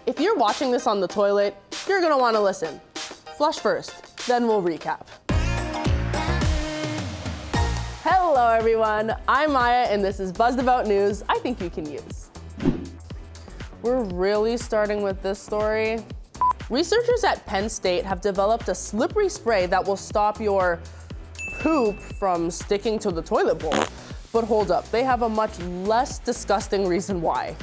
If you're watching this on the toilet, you're gonna wanna listen. Flush first, then we'll recap. Hello everyone, I'm Myah and this is Buzzed About News I think you can use. We're really starting with this story. Researchers at Penn State have developed a slippery spray that will stop your poop from sticking to the toilet bowl. But hold up, they have a much less disgusting reason why.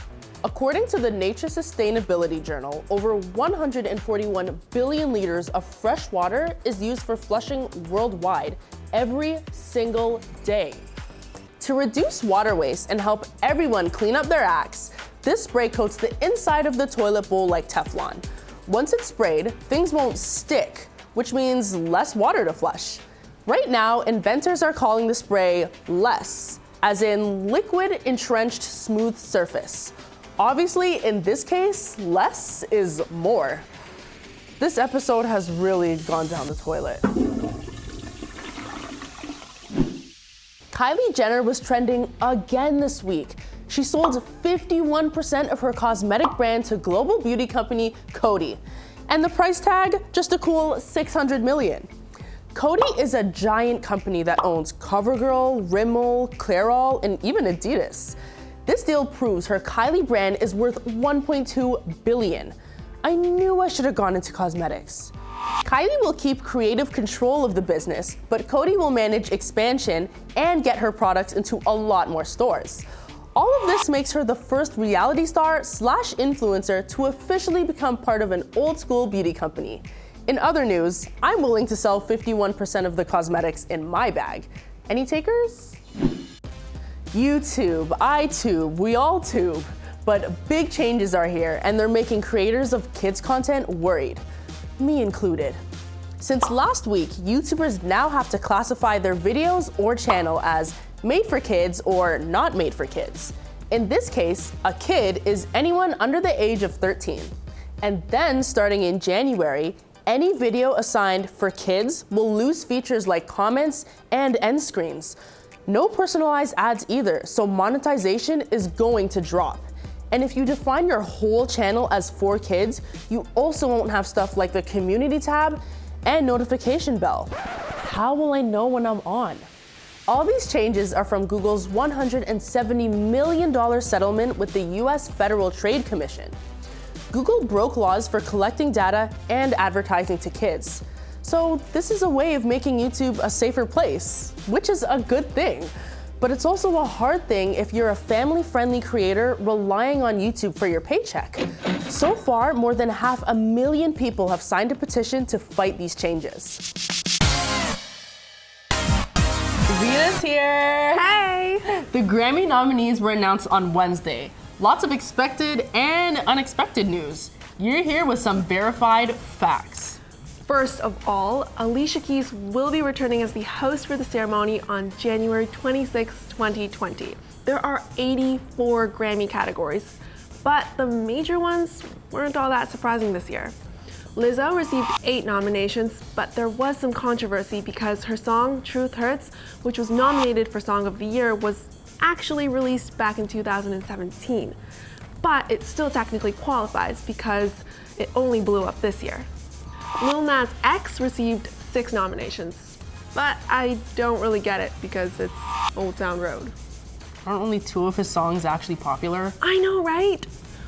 According to the Nature Sustainability Journal, over 141 billion liters of fresh water is used for flushing worldwide every single day. To reduce water waste and help everyone clean up their acts, this spray coats the inside of the toilet bowl like Teflon. Once it's sprayed, things won't stick, which means less water to flush. Right now, inventors are calling the spray LESS, as in liquid entrenched smooth surface. Obviously, in this case, less is more. This episode has really gone down the toilet. Kylie Jenner was trending again this week. She sold 51% of her cosmetic brand to global beauty company Coty. And the price tag, just a cool $600 million. Coty is a giant company that owns CoverGirl, Rimmel, Clairol, and even Adidas. This deal proves her Kylie brand is worth $1.2 billion. I knew I should have gone into cosmetics. Kylie will keep creative control of the business, but Coty will manage expansion and get her products into a lot more stores. All of this makes her the first reality star / influencer to officially become part of an old school beauty company. In other news, I'm willing to sell 51% of the cosmetics in my bag. Any takers? YouTube, iTube, we all tube. But big changes are here and they're making creators of kids content worried. Me included. Since last week, YouTubers now have to classify their videos or channel as made for kids or not made for kids. In this case, a kid is anyone under the age of 13. And then starting in January, any video assigned for kids will lose features like comments and end screens. No personalized ads either, so monetization is going to drop. And if you define your whole channel as for kids, you also won't have stuff like the community tab and notification bell. How will I know when I'm on? All these changes are from Google's $170 million settlement with the US Federal Trade Commission. Google broke laws for collecting data and advertising to kids. So this is a way of making YouTube a safer place, which is a good thing. But it's also a hard thing if you're a family-friendly creator relying on YouTube for your paycheck. So far, more than 500,000 people have signed a petition to fight these changes. Vita's here! Hey! The Grammy nominees were announced on Wednesday. Lots of expected and unexpected news. You're here with some verified facts. First of all, Alicia Keys will be returning as the host for the ceremony on January 26, 2020. There are 84 Grammy categories, but the major ones weren't all that surprising this year. Lizzo received 8 nominations, but there was some controversy because her song Truth Hurts, which was nominated for Song of the Year, was actually released back in 2017. But it still technically qualifies because it only blew up this year. Lil Nas X received 6 nominations, but I don't really get it because it's Old Town Road. Aren't only 2 of his songs actually popular? I know, right?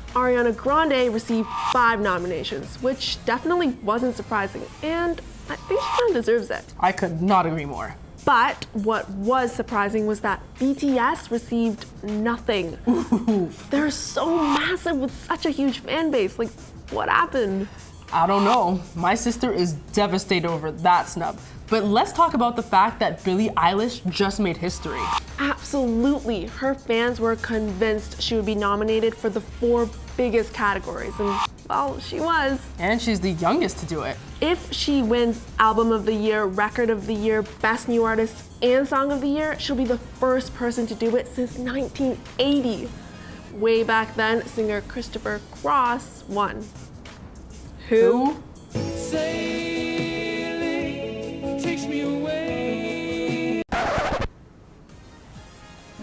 Ariana Grande received 5 nominations, which definitely wasn't surprising, and I think she kind of deserves it. I could not agree more. But what was surprising was that BTS received nothing. Oof. They're so massive with such a huge fan base. Like, what happened? I don't know. My sister is devastated over that snub. But let's talk about the fact that Billie Eilish just made history. Absolutely. Her fans were convinced she would be nominated for the 4 biggest categories, and well, she was. And she's the youngest to do it. If she wins Album of the Year, Record of the Year, Best New Artist, and Song of the Year, she'll be the first person to do it since 1980. Way back then, singer Christopher Cross won. Who?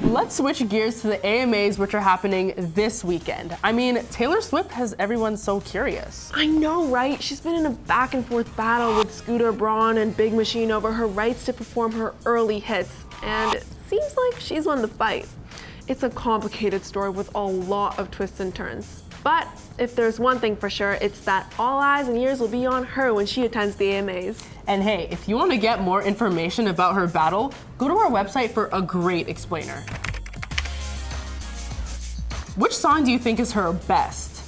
Let's let's switch gears to the AMAs, which are happening this weekend. I mean, Taylor Swift has everyone so curious. I know, right? She's been in a back and forth battle with Scooter Braun and Big Machine over her rights to perform her early hits, and it seems like she's won the fight. It's a complicated story with a lot of twists and turns. But if there's one thing for sure, it's that all eyes and ears will be on her when she attends the AMAs. And hey, if you want to get more information about her battle, go to our website for a great explainer. Which song do you think is her best?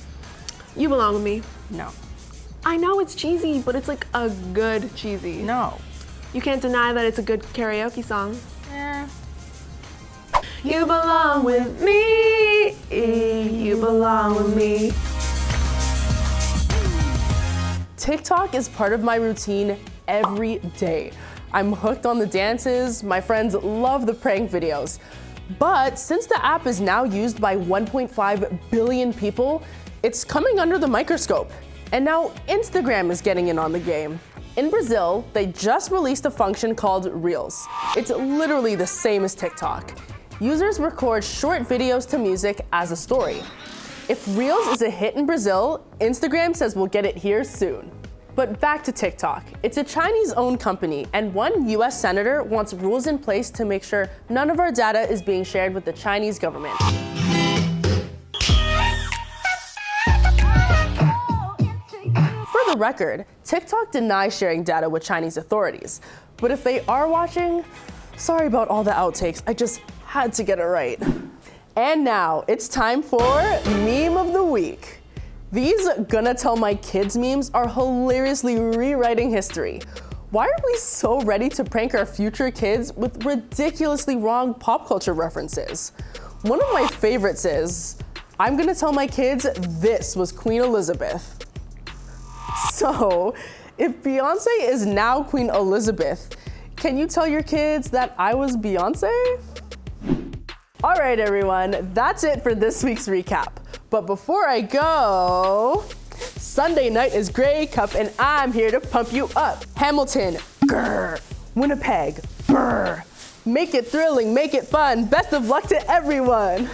You Belong With Me. No. I know it's cheesy, but it's like a good cheesy. No. You can't deny that it's a good karaoke song. Eh. You belong with me, you belong with me. TikTok is part of my routine every day. I'm hooked on the dances, my friends love the prank videos. But since the app is now used by 1.5 billion people, it's coming under the microscope. And now Instagram is getting in on the game. In Brazil, they just released a function called Reels. It's literally the same as TikTok. Users record short videos to music as a story. If Reels is a hit in Brazil, Instagram says we'll get it here soon. But back to TikTok. It's a Chinese-owned company, and one US senator wants rules in place to make sure none of our data is being shared with the Chinese government. For the record, TikTok denies sharing data with Chinese authorities. But if they are watching, sorry about all the outtakes, I just had to get it right. And now it's time for Meme of the Week. These Gonna Tell My Kids memes are hilariously rewriting history. Why are we so ready to prank our future kids with ridiculously wrong pop culture references? One of my favorites is, I'm gonna tell my kids this was Queen Elizabeth. So, if Beyonce is now Queen Elizabeth, can you tell your kids that I was Beyonce? All right, everyone, that's it for this week's recap. But before I go, Sunday night is Grey Cup and I'm here to pump you up. Hamilton, grrr. Winnipeg, brr. Make it thrilling, make it fun. Best of luck to everyone.